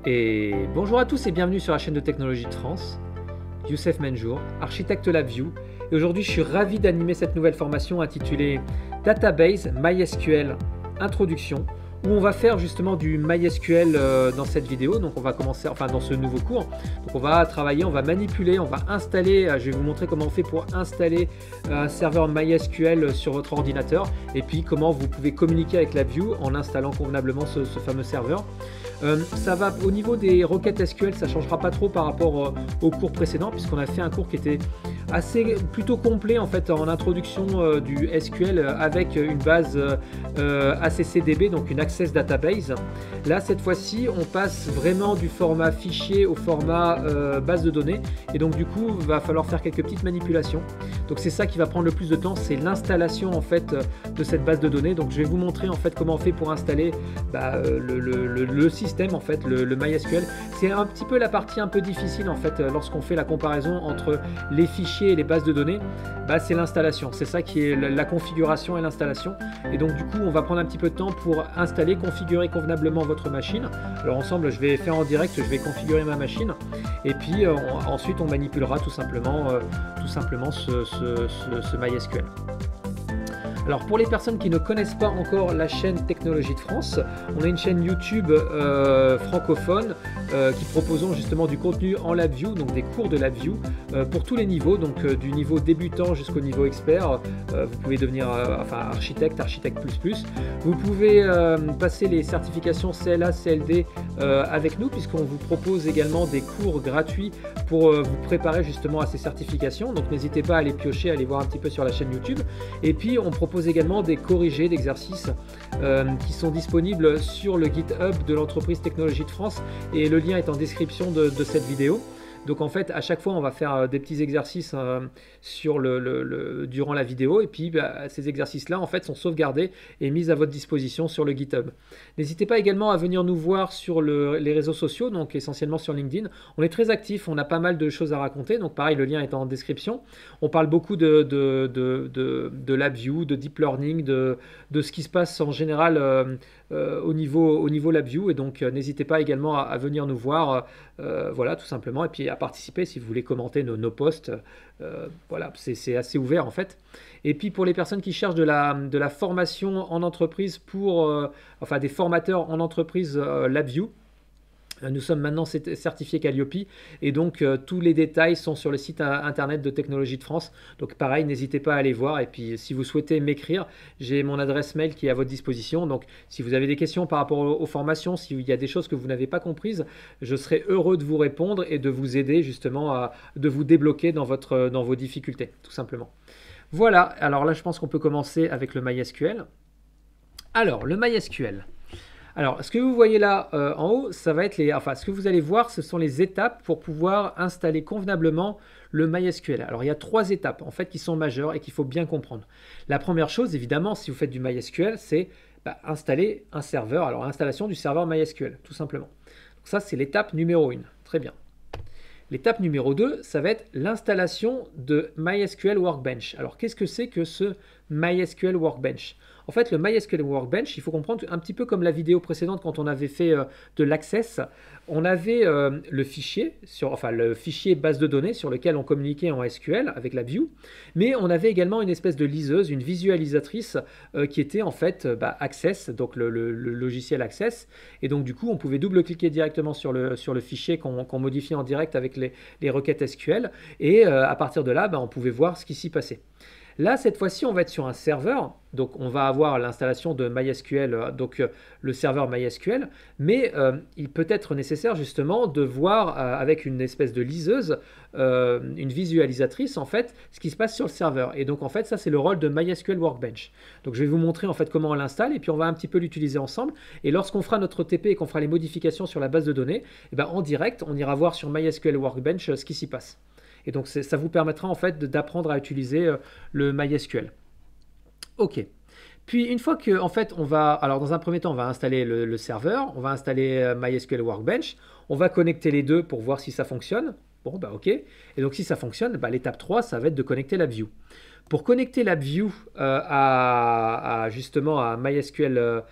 Et bonjour à tous et bienvenue sur la chaîne de technologie de France. Youssef Menjour, architecte LabVIEW. Et aujourd'hui, je suis ravi d'animer cette nouvelle formation intitulée Database MySQL Introduction, où on va faire justement du MySQL dans cette vidéo. Donc on va commencer, enfin dans ce nouveau cours. Donc on va travailler, on va manipuler, on va installer, je vais vous montrer comment on fait pour installer un serveur MySQL sur votre ordinateur et puis comment vous pouvez communiquer avec LabVIEW en installant convenablement ce fameux serveur. Ça va au niveau des requêtes SQL, ça ne changera pas trop par rapport au cours précédent, puisqu'on a fait un cours qui était plutôt complet en fait en introduction du SQL avec une base ACCDB, donc une Access Database. Là cette fois-ci on passe vraiment du format fichier au format base de données, et donc du coup il va falloir faire quelques petites manipulations. Donc c'est ça qui va prendre le plus de temps, c'est l'installation en fait de cette base de données. Donc je vais vous montrer en fait comment on fait pour installer le système en fait, le MySQL. C'est un petit peu la partie un peu difficile en fait lorsqu'on fait la comparaison entre les fichiers et les bases de données. C'est l'installation, c'est ça qui est la configuration et l'installation. Et donc du coup on va prendre un petit peu de temps pour installer, configurer convenablement votre machine. Alors ensemble je vais faire en direct, je vais configurer ma machine et puis ensuite on manipulera tout simplement ce MySQL. Alors pour les personnes qui ne connaissent pas encore la chaîne Technologie de France, on a une chaîne YouTube francophone qui proposons justement du contenu en LabVIEW, donc des cours de LabVIEW pour tous les niveaux, donc du niveau débutant jusqu'au niveau expert. Vous pouvez devenir architecte plus. Vous pouvez passer les certifications CLA, CLD avec nous, puisqu'on vous propose également des cours gratuits pour vous préparer justement à ces certifications. Donc n'hésitez pas à aller piocher, à aller voir un petit peu sur la chaîne YouTube. Et puis on propose également des corrigés d'exercices qui sont disponibles sur le GitHub de l'entreprise Technologie de France, et le lien est en description de cette vidéo. Donc en fait à chaque fois on va faire des petits exercices durant la vidéo, et puis ces exercices là en fait sont sauvegardés et mis à votre disposition sur le GitHub. N'hésitez pas également à venir nous voir sur les réseaux sociaux, donc essentiellement sur LinkedIn. On est très actifs, on a pas mal de choses à raconter, donc pareil le lien est en description. On parle beaucoup de LabVIEW, de Deep Learning, de ce qui se passe en général au niveau LabVIEW, et donc n'hésitez pas également à venir nous voir, voilà tout simplement, et puis à participer si vous voulez commenter nos posts. Voilà, c'est assez ouvert en fait. Et puis pour les personnes qui cherchent de la formation en entreprise enfin des formateurs en entreprise LabVIEW, nous sommes maintenant certifiés Calliope, et donc tous les détails sont sur le site internet de Technologie de France. Donc pareil, n'hésitez pas à aller voir, et puis si vous souhaitez m'écrire, j'ai mon adresse mail qui est à votre disposition. Donc si vous avez des questions par rapport aux formations, s'il y a des choses que vous n'avez pas comprises, je serai heureux de vous répondre et de vous aider justement de vous débloquer dans vos difficultés, tout simplement. Voilà, alors là je pense qu'on peut commencer avec le MySQL. Alors le MySQL. Alors, ce que vous voyez là en haut, ça va être ce que vous allez voir, ce sont les étapes pour pouvoir installer convenablement le MySQL. Alors, il y a 3 étapes en fait qui sont majeures et qu'il faut bien comprendre. La première chose, évidemment, si vous faites du MySQL, c'est installer un serveur. Alors, installation du serveur MySQL, tout simplement. Donc ça, c'est l'étape numéro 1. Très bien. L'étape numéro 2, ça va être l'installation de MySQL Workbench. Alors, qu'est-ce que c'est que ce MySQL Workbench ? En fait, le MySQL Workbench, il faut comprendre un petit peu comme la vidéo précédente quand on avait fait de l'Access. On avait le fichier base de données sur lequel on communiquait en SQL avec LabVIEW, mais on avait également une espèce de liseuse, une visualisatrice qui était en fait Access, donc le logiciel Access. Et donc du coup, on pouvait double-cliquer directement sur le fichier qu'on modifiait en direct avec les requêtes SQL, et à partir de là, on pouvait voir ce qui s'y passait. Là, cette fois-ci, on va être sur un serveur, donc on va avoir l'installation de MySQL, donc le serveur MySQL, mais il peut être nécessaire justement de voir avec une espèce de liseuse, une visualisatrice en fait, ce qui se passe sur le serveur. Et donc en fait, ça c'est le rôle de MySQL Workbench. Donc je vais vous montrer en fait comment on l'installe, et puis on va un petit peu l'utiliser ensemble. Et lorsqu'on fera notre TP et qu'on fera les modifications sur la base de données, en direct, on ira voir sur MySQL Workbench ce qui s'y passe. Et donc ça vous permettra en fait d'apprendre à utiliser le MySQL. Ok. Puis une fois que en fait alors dans un premier temps on va installer le serveur, on va installer MySQL Workbench, on va connecter les deux pour voir si ça fonctionne. Bon ok. Et donc si ça fonctionne, l'étape 3 ça va être de connecter LabVIEW. Pour connecter LabVIEW justement à MySQL,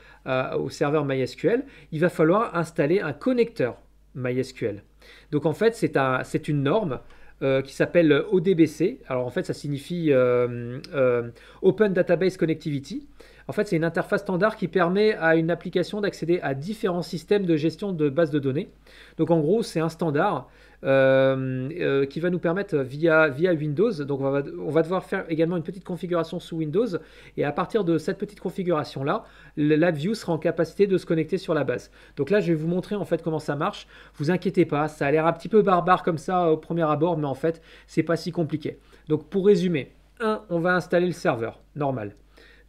au serveur MySQL, il va falloir installer un connecteur. MySQL. Donc en fait, c'est une norme qui s'appelle ODBC. Alors en fait, ça signifie Open Database Connectivity. En fait, c'est une interface standard qui permet à une application d'accéder à différents systèmes de gestion de bases de données. Donc en gros, c'est un standard qui va nous permettre via Windows. Donc on va devoir faire également une petite configuration sous Windows. Et à partir de cette petite configuration-là, LabVIEW sera en capacité de se connecter sur la base. Donc là, je vais vous montrer en fait comment ça marche. Vous inquiétez pas, ça a l'air un petit peu barbare comme ça au premier abord, mais en fait, c'est pas si compliqué. Donc pour résumer, 1, on va installer le serveur, normal.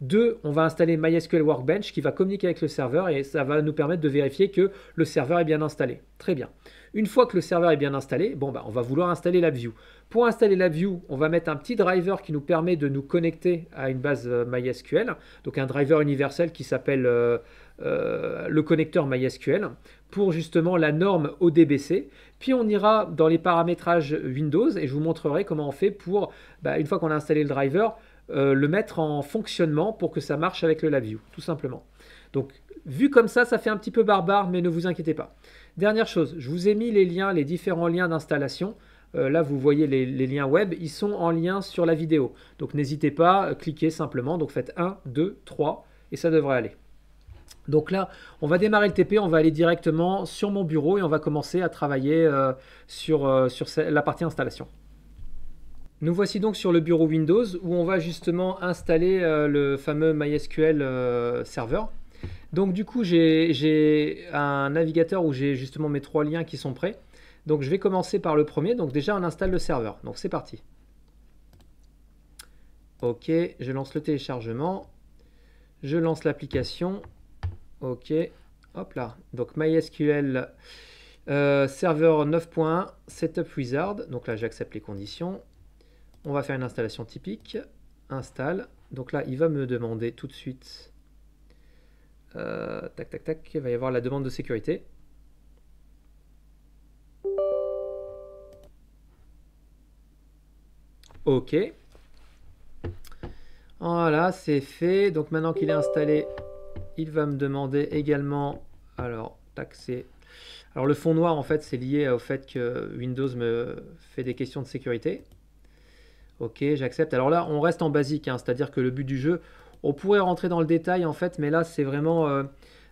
2, on va installer MySQL Workbench qui va communiquer avec le serveur et ça va nous permettre de vérifier que le serveur est bien installé. Très bien. Une fois que le serveur est bien installé, bon, on va vouloir installer LabVIEW. Pour installer LabVIEW, on va mettre un petit driver qui nous permet de nous connecter à une base MySQL, donc un driver universel qui s'appelle le connecteur MySQL, pour justement la norme ODBC. Puis on ira dans les paramétrages Windows et je vous montrerai comment on fait pour, une fois qu'on a installé le driver, le mettre en fonctionnement pour que ça marche avec le LabVIEW, tout simplement. Donc, vu comme ça fait un petit peu barbare, mais ne vous inquiétez pas. Dernière chose, je vous ai mis les liens, les différents liens d'installation. Là, vous voyez les liens web, ils sont en lien sur la vidéo. Donc, n'hésitez pas, cliquez simplement. Donc, faites 1, 2, 3 et ça devrait aller. Donc là, on va démarrer le TP, on va aller directement sur mon bureau et on va commencer à travailler sur la partie installation. Nous voici donc sur le bureau Windows où on va justement installer le fameux MySQL serveur. Donc du coup, j'ai un navigateur où j'ai justement mes 3 liens qui sont prêts. Donc je vais commencer par le premier. Donc déjà, on installe le serveur. Donc c'est parti. Ok, je lance le téléchargement. Je lance l'application. Ok, hop là. Donc MySQL serveur 9.1 Setup Wizard. Donc là, j'accepte les conditions. On va faire une installation typique. Installe. Donc là, il va me demander tout de suite. Tac, tac, tac. Il va y avoir la demande de sécurité. Ok. Voilà, c'est fait. Donc maintenant qu'il est installé, il va me demander également. Alors, tac, c'est. Alors le fond noir, en fait, c'est lié au fait que Windows me fait des questions de sécurité. Ok, j'accepte. Alors là, on reste en basique, hein, c'est-à-dire que le but du jeu, on pourrait rentrer dans le détail en fait, mais là, c'est vraiment,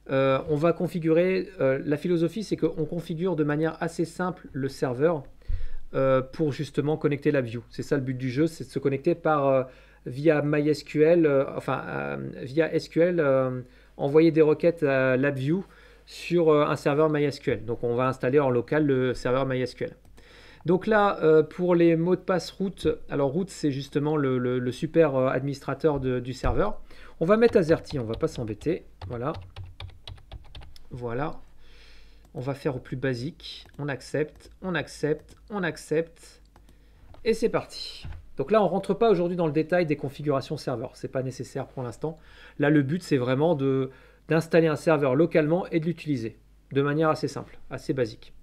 on va configurer, la philosophie, c'est qu'on configure de manière assez simple le serveur pour justement connecter LabVIEW. C'est ça le but du jeu, c'est de se connecter via MySQL, via SQL, envoyer des requêtes à LabVIEW sur un serveur MySQL. Donc on va installer en local le serveur MySQL. Donc là, pour les mots de passe root, alors root c'est justement le super administrateur du serveur. On va mettre AZERTY, on ne va pas s'embêter. Voilà. Voilà. On va faire au plus basique. On accepte, on accepte, on accepte. Et c'est parti. Donc là, on ne rentre pas aujourd'hui dans le détail des configurations serveur. Ce n'est pas nécessaire pour l'instant. Là, le but, c'est vraiment d'installer un serveur localement et de l'utiliser de manière assez simple, assez basique.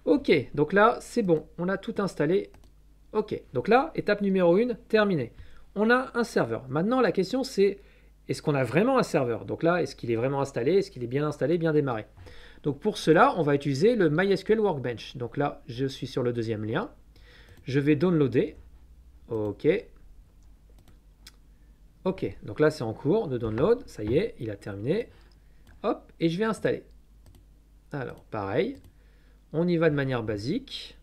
Ok, donc là, c'est bon, on a tout installé. Ok, donc là, étape numéro 1, terminée. On a un serveur. Maintenant, la question, c'est est-ce qu'on a vraiment un serveur? Donc là, est-ce qu'il est vraiment installé? Est-ce qu'il est bien installé, bien démarré? Donc pour cela, on va utiliser le MySQL Workbench. Donc là, je suis sur le deuxième lien. Je vais downloader. Ok. Ok, donc là, c'est en cours de download. Ça y est, il a terminé. Hop, et je vais installer. Alors, pareil. On y va de manière basique.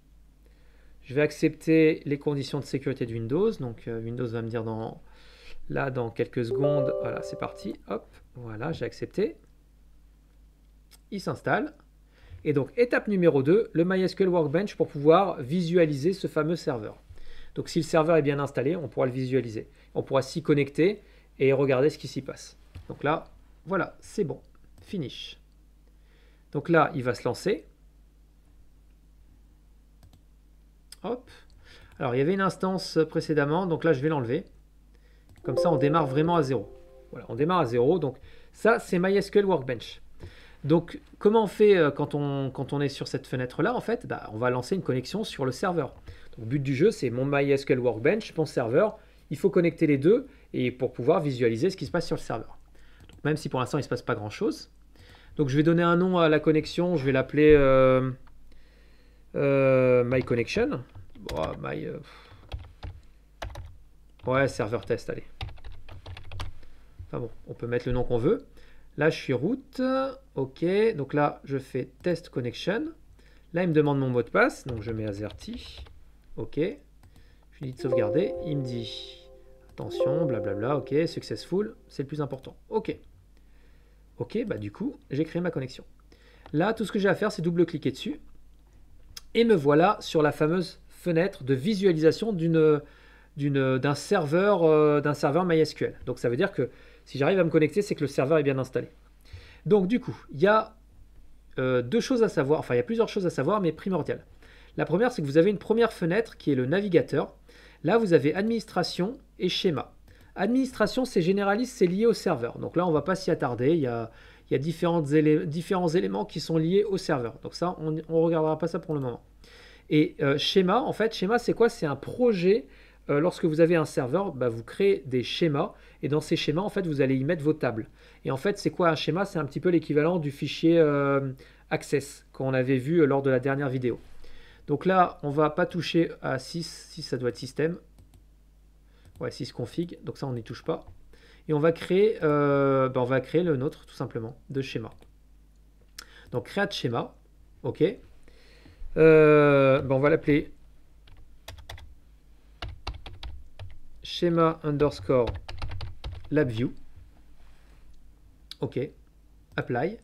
Je vais accepter les conditions de sécurité de Windows. Donc Windows va me dire dans quelques secondes. Voilà, c'est parti. Hop, voilà, j'ai accepté. Il s'installe. Et donc étape numéro 2, le MySQL Workbench pour pouvoir visualiser ce fameux serveur. Donc si le serveur est bien installé, on pourra le visualiser. On pourra s'y connecter et regarder ce qui s'y passe. Donc là, voilà, c'est bon. Finish. Donc là, il va se lancer. Hop. Alors, il y avait une instance précédemment, donc là, je vais l'enlever. Comme ça, on démarre vraiment à zéro. Voilà, on démarre à zéro. Donc, ça, c'est MySQL Workbench. Donc, comment on fait quand on est sur cette fenêtre-là? En fait, on va lancer une connexion sur le serveur. Donc, le but du jeu, c'est mon MySQL Workbench, mon serveur. Il faut connecter les deux et pour pouvoir visualiser ce qui se passe sur le serveur. Donc, même si pour l'instant, il ne se passe pas grand-chose. Donc, je vais donner un nom à la connexion. Je vais l'appeler My connection. Bon, ouais, serveur test, allez. Enfin bon, on peut mettre le nom qu'on veut. Là, je suis root. OK. Donc là, je fais test connection. Là, il me demande mon mot de passe. Donc, je mets AZERTY. OK. Je lui dis de sauvegarder. Il me dit attention, blablabla. OK, successful. C'est le plus important. OK. OK, bah du coup, j'ai créé ma connexion. Là, tout ce que j'ai à faire, c'est double-cliquer dessus. Et me voilà sur la fameuse fenêtre de visualisation d'un serveur MySQL. Donc, ça veut dire que si j'arrive à me connecter, c'est que le serveur est bien installé. Donc, du coup, il y a deux choses à savoir. Enfin, il y a plusieurs choses à savoir, mais primordiales. La première, c'est que vous avez une première fenêtre qui est le navigateur. Là, vous avez administration et schéma. Administration, c'est généraliste, c'est lié au serveur. Donc là, on ne va pas s'y attarder. Il y a différents éléments qui sont liés au serveur. Donc ça, on ne regardera pas ça pour le moment. Et schéma, en fait, schéma, c'est quoi? C'est un projet. Lorsque vous avez un serveur, bah, vous créez des schémas. Et dans ces schémas, en fait, vous allez y mettre vos tables. Et en fait, c'est quoi un schéma? C'est un petit peu l'équivalent du fichier Access qu'on avait vu lors de la dernière vidéo. Donc là, on ne va pas toucher à 6. 6, ça doit être système. Ouais, 6 config. Donc ça, on n'y touche pas. Et on va créer le nôtre, tout simplement, de schéma. Donc, create schéma. OK. On va l'appeler schéma underscore LabView. OK. Apply.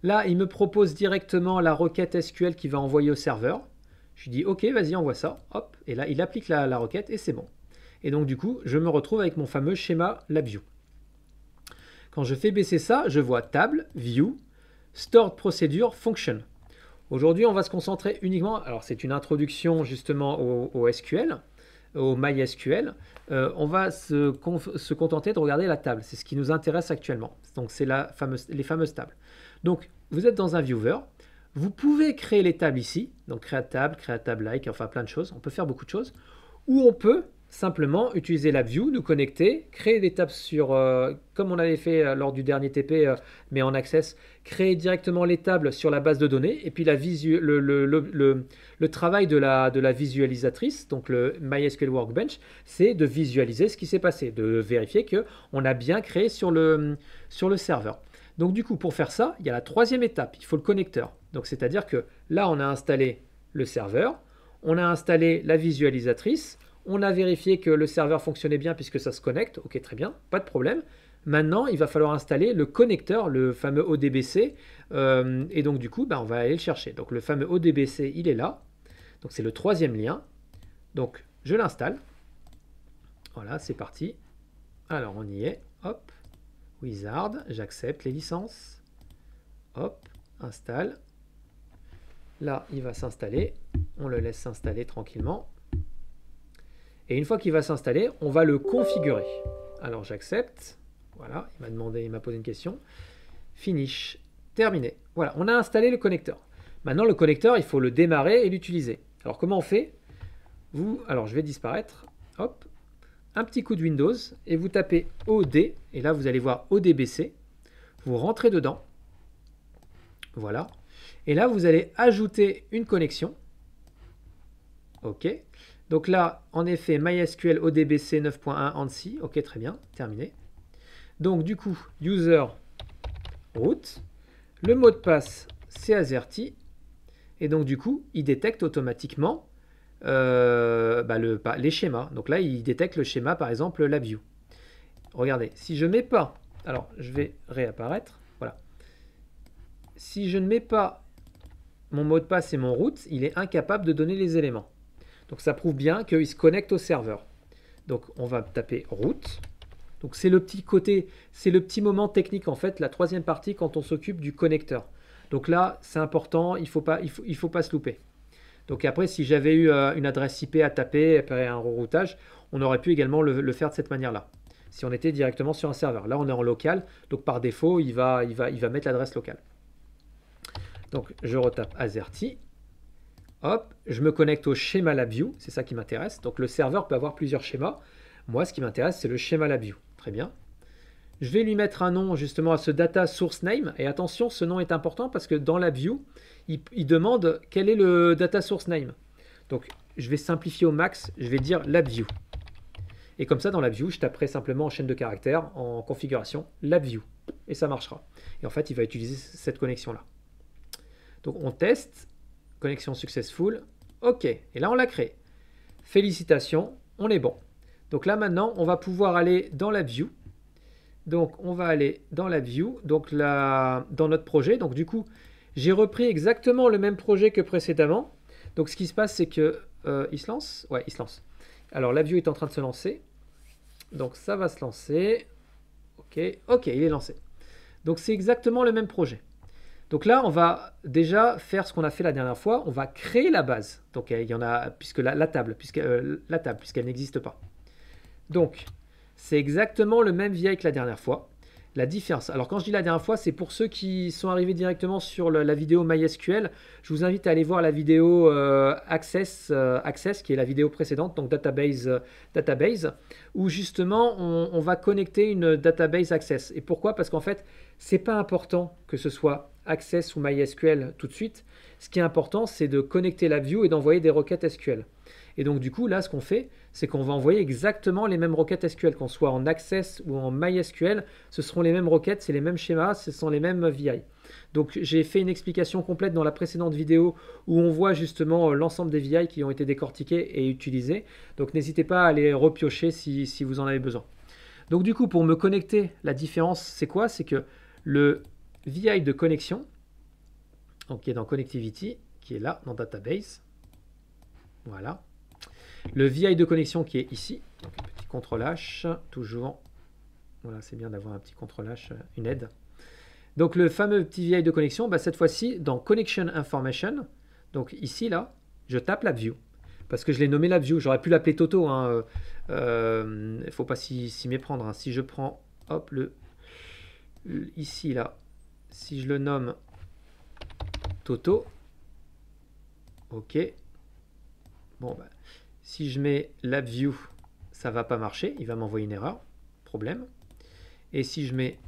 Là, il me propose directement la requête SQL qu'il va envoyer au serveur. Je lui dis OK, vas-y, envoie ça. Hop. Et là, il applique la requête et c'est bon. Et donc, du coup, je me retrouve avec mon fameux schéma LabView. Quand je fais baisser ça, je vois table, view, stored procedure, function. Aujourd'hui, on va se concentrer uniquement, alors c'est une introduction justement au SQL, au MySQL. On va se contenter de regarder la table. C'est ce qui nous intéresse actuellement. Donc, c'est les fameuses tables. Donc, vous êtes dans un viewer. Vous pouvez créer les tables ici. Donc, create table like, enfin plein de choses. On peut faire beaucoup de choses. Ou on peut simplement utiliser la view, nous connecter, créer des tables sur, comme on avait fait lors du dernier TP, mais en Access, créer directement les tables sur la base de données, et puis le travail de la visualisatrice, donc le MySQL Workbench, c'est de visualiser ce qui s'est passé, de vérifier qu'on a bien créé sur le serveur. Donc du coup, pour faire ça, il y a la troisième étape, il faut le connecteur. Donc c'est-à-dire que là, on a installé le serveur, on a installé la visualisatrice, on a vérifié que le serveur fonctionnait bien puisque ça se connecte. Ok, très bien, pas de problème. Maintenant, il va falloir installer le connecteur, le fameux ODBC. Et donc, du coup, on va aller le chercher. Donc, le fameux ODBC, il est là. Donc, c'est le troisième lien. Donc, je l'installe. Voilà, c'est parti. Alors, on y est. Hop. Wizard. J'accepte les licences. Hop. Installe. Là, il va s'installer. On le laisse s'installer tranquillement. Et une fois qu'il va s'installer, on va le configurer. Alors j'accepte. Voilà, il m'a posé une question. Finish. Terminé. Voilà, on a installé le connecteur. Maintenant, le connecteur, il faut le démarrer et l'utiliser. Alors comment on fait? Alors je vais disparaître. Hop. Un petit coup de Windows et vous tapez OD. Et là, vous allez voir ODBC. Vous rentrez dedans. Voilà. Et là, vous allez ajouter une connexion. OK. Donc là, en effet, MySQL ODBC 9.1 ANSI. OK, très bien, terminé. Donc du coup, user root. Le mot de passe, c'est AZERTY. Et donc du coup, il détecte automatiquement les schémas. Donc là, il détecte le schéma, par exemple, LabView. Regardez, si je ne mets pas... Alors, je vais réapparaître. Voilà. Si je ne mets pas mon mot de passe et mon root, il est incapable de donner les éléments. Donc ça prouve bien qu'il se connecte au serveur. Donc on va taper root. Donc c'est le petit côté, c'est le petit moment technique en fait, la troisième partie quand on s'occupe du connecteur. Donc là c'est important, il faut pas se louper. Donc après si j'avais eu une adresse IP à taper après un reroutage, on aurait pu également le faire de cette manière-là. Si on était directement sur un serveur. Là on est en local, donc par défaut il va mettre l'adresse locale. Donc je retape AZERTY. Hop, je me connecte au schéma LabView, c'est ça qui m'intéresse. Donc le serveur peut avoir plusieurs schémas. Moi, ce qui m'intéresse, c'est le schéma LabView. Très bien. Je vais lui mettre un nom justement à ce data source name. Et attention, ce nom est important parce que dans la view, il demande quel est le data source name. Donc, je vais simplifier au max. Je vais dire LabView. Et comme ça, dans LabView, je taperai simplement en chaîne de caractères, en configuration, LabView. Et ça marchera. Et en fait, il va utiliser cette connexion-là. Donc, on teste. Connexion successful. OK. Et là, on l'a créé. Félicitations, on est bon. Donc là, maintenant, on va pouvoir aller dans la view. Donc, on va aller dans la view, donc là, dans notre projet. Donc, du coup, j'ai repris exactement le même projet que précédemment. Donc, ce qui se passe, c'est que il se lance. Ouais, il se lance. Alors, la view est en train de se lancer. Donc, ça va se lancer. OK, OK, il est lancé. Donc, c'est exactement le même projet. Donc là, on va déjà faire ce qu'on a fait la dernière fois. On va créer la base. Donc, il y en a, puisque la table, puisqu'elle n'existe pas. Donc, c'est exactement le même VI que la dernière fois. La différence, alors quand je dis la dernière fois, c'est pour ceux qui sont arrivés directement sur la vidéo MySQL. Je vous invite à aller voir la vidéo Access, qui est la vidéo précédente, donc database, où justement on va connecter une database Access. Et pourquoi? Parce qu'en fait, c'est pas important que ce soit Access ou MySQL tout de suite. Ce qui est important, c'est de connecter la view et d'envoyer des requêtes SQL. Et donc du coup, là, ce qu'on fait, c'est qu'on va envoyer exactement les mêmes requêtes SQL, qu'on soit en Access ou en MySQL, ce seront les mêmes requêtes, c'est les mêmes schémas, ce sont les mêmes VI. Donc j'ai fait une explication complète dans la précédente vidéo où on voit justement l'ensemble des VI qui ont été décortiqués et utilisés. Donc n'hésitez pas à les repiocher si vous en avez besoin. Donc du coup, pour me connecter, la différence, c'est quoi? C'est que le VI de connexion, donc qui est dans Connectivity, qui est là, dans Database, voilà. Le VI de connexion qui est ici, donc un petit CTRL-H, toujours. Voilà, c'est bien d'avoir un petit CTRL-H, une aide. Donc le fameux petit VI de connexion, bah, cette fois-ci, dans Connection Information, donc ici, là, je tape LabView. Parce que je l'ai nommé LabView, j'aurais pu l'appeler Toto. Il ne faut pas s'y méprendre. Hein. Si je prends, hop, ici, là, si je le nomme Toto, OK. Bon, bah, si je mets LabView, ça ne va pas marcher. Il va m'envoyer une erreur. Problème. Et si je mets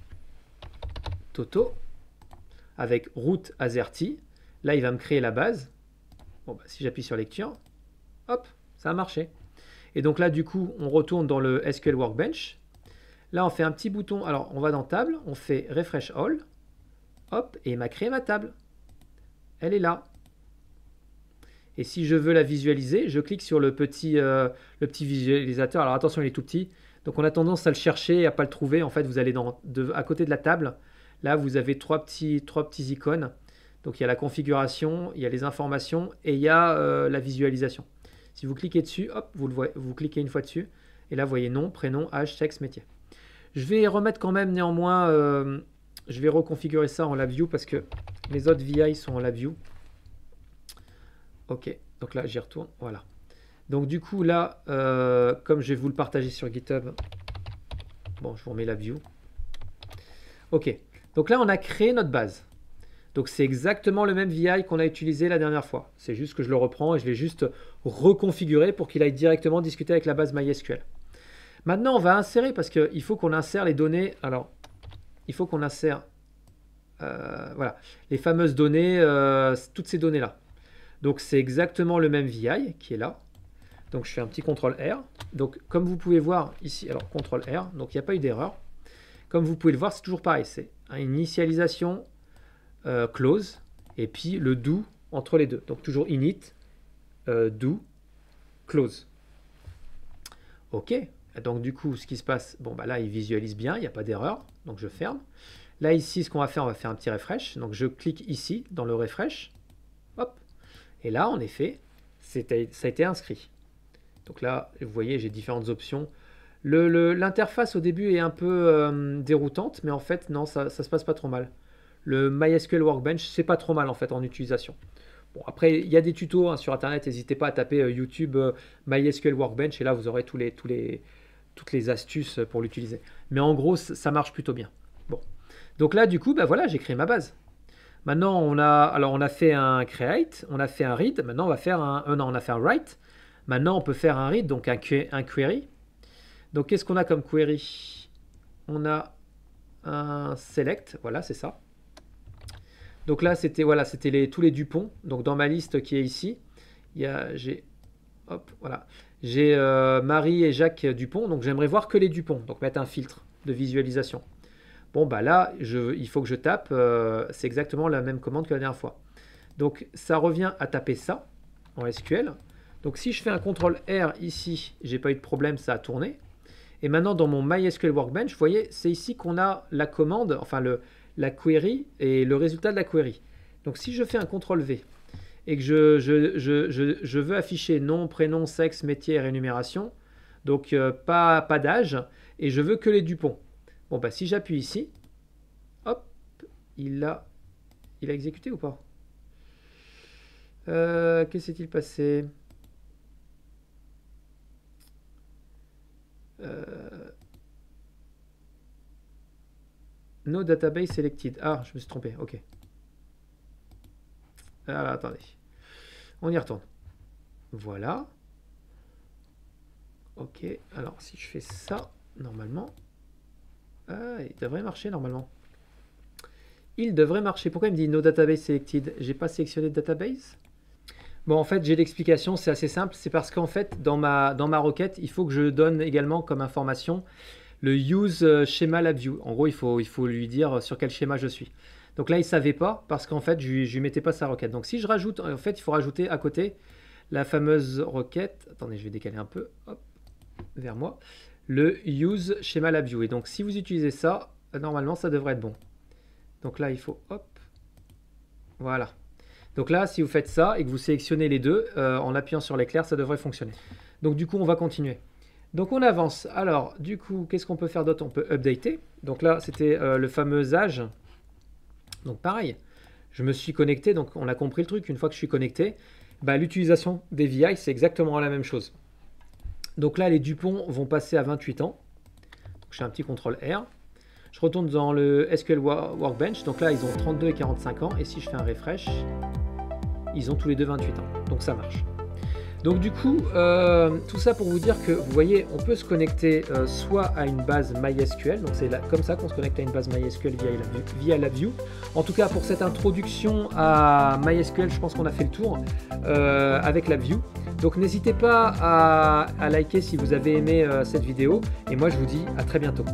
Toto, avec root AZERTY, là, il va me créer la base. Bon, bah, si j'appuie sur lecture, hop, ça a marché. Et donc là, du coup, on retourne dans le SQL Workbench. Là, on fait un petit bouton. Alors, on va dans Table, on fait Refresh All. Hop, et il m'a créé ma table. Elle est là. Et si je veux la visualiser, je clique sur le petit visualisateur. Alors attention, il est tout petit. Donc on a tendance à le chercher et à ne pas le trouver. En fait, vous allez à côté de la table. Là, vous avez trois petits icônes. Donc il y a la configuration, il y a les informations et il y a la visualisation. Si vous cliquez dessus, hop, vous cliquez une fois dessus. Et là, vous voyez nom, prénom, âge, sexe, métier. Je vais remettre quand même néanmoins, je vais reconfigurer ça en LabVIEW parce que mes autres VI sont en LabVIEW. OK, donc là, j'y retourne. Voilà. Donc du coup, là, comme je vais vous le partager sur GitHub, bon, je vous remets LabVIEW. OK, donc là, on a créé notre base. Donc c'est exactement le même VI qu'on a utilisé la dernière fois. C'est juste que je le reprends et je l'ai juste reconfiguré pour qu'il aille directement discuter avec la base MySQL. Maintenant, on va insérer parce qu'il faut qu'on insère les données. Alors, il faut qu'on insère voilà, les fameuses données, toutes ces données-là. Donc c'est exactement le même VI qui est là. Donc je fais un petit CTRL-R. Donc comme vous pouvez voir ici, alors CTRL-R, donc il n'y a pas eu d'erreur. Comme vous pouvez le voir, c'est toujours pareil. C'est une initialisation close et puis le do entre les deux. Donc toujours init, do, close. OK. Donc du coup, ce qui se passe, bon bah là il visualise bien, il n'y a pas d'erreur. Donc je ferme. Là ici, ce qu'on va faire, on va faire un petit refresh. Donc je clique ici dans le refresh. Hop. Et là, en effet, ça a été inscrit. Donc là, vous voyez, j'ai différentes options. L'interface au début est un peu déroutante, mais en fait, non, ça se passe pas trop mal. Le MySQL Workbench, c'est pas trop mal en fait en utilisation. Bon, après, il y a des tutos hein, sur Internet, n'hésitez pas à taper YouTube MySQL Workbench, et là, vous aurez toutes les astuces pour l'utiliser. Mais en gros, ça marche plutôt bien. Bon. Donc là, du coup, bah voilà, j'ai créé ma base. Maintenant, on a fait un create, on a fait un read. Maintenant, on va faire on a fait un write. Maintenant, on peut faire un read, donc un query. Donc, qu'est-ce qu'on a comme query? On a un select, voilà, c'est ça. Donc là, c'était voilà, c'était tous les Dupont. Donc dans ma liste qui est ici, j'ai voilà, j'ai Marie et Jacques Dupont. Donc j'aimerais voir que les Dupont. Donc mettre un filtre de visualisation. Bon bah là, il faut que je tape. C'est exactement la même commande que la dernière fois. Donc ça revient à taper ça en SQL. Donc si je fais un CTRL R ici, j'ai pas eu de problème, ça a tourné. Et maintenant dans mon MySQL Workbench, vous voyez, c'est ici qu'on a la commande, enfin la query et le résultat de la query. Donc si je fais un CTRL V et que je veux afficher nom, prénom, sexe, métier et rémunération, donc pas d'âge, et je veux que les Dupont. Bon bah si j'appuie ici, hop, il a exécuté ou pas? Qu'est-ce s'est-il passé? No database selected. Ah, je me suis trompé, ok. Alors, attendez. On y retourne. Voilà. Ok, alors si je fais ça, normalement... Ah, il devrait marcher normalement. Il devrait marcher. Pourquoi il me dit no database selected? J'ai pas sélectionné de database? Bon, en fait, j'ai l'explication, c'est assez simple. C'est parce qu'en fait, dans ma requête, il faut que je donne également comme information le use schéma LabVIEW. En gros, il faut lui dire sur quel schéma je suis. Donc là, il ne savait pas parce qu'en fait, je lui mettais pas sa requête. Donc si je rajoute, en fait, il faut rajouter à côté la fameuse requête. Attendez, je vais décaler un peu, hop, vers moi. Le use schéma LabVIEW. Et donc, si vous utilisez ça, normalement, ça devrait être bon. Donc là, il faut, hop, voilà. Donc là, si vous faites ça et que vous sélectionnez les deux, en appuyant sur l'éclair, ça devrait fonctionner. Donc du coup, on va continuer. Donc on avance. Alors, du coup, qu'est-ce qu'on peut faire d'autre? On peut updater. Donc là, c'était le fameux âge. Donc pareil, je me suis connecté, donc on a compris le truc. Une fois que je suis connecté, bah, l'utilisation des VI, c'est exactement la même chose. Donc là, les Dupont vont passer à 28 ans. Donc, je fais un petit CTRL R. Je retourne dans le SQL Workbench. Donc là, ils ont 32 et 45 ans. Et si je fais un refresh, ils ont tous les deux 28 ans. Donc ça marche. Donc du coup, tout ça pour vous dire que, vous voyez, on peut se connecter soit à une base MySQL, donc c'est comme ça qu'on se connecte à une base MySQL via LabVIEW. En tout cas, pour cette introduction à MySQL, je pense qu'on a fait le tour avec LabVIEW. Donc n'hésitez pas à liker si vous avez aimé cette vidéo, et moi je vous dis à très bientôt.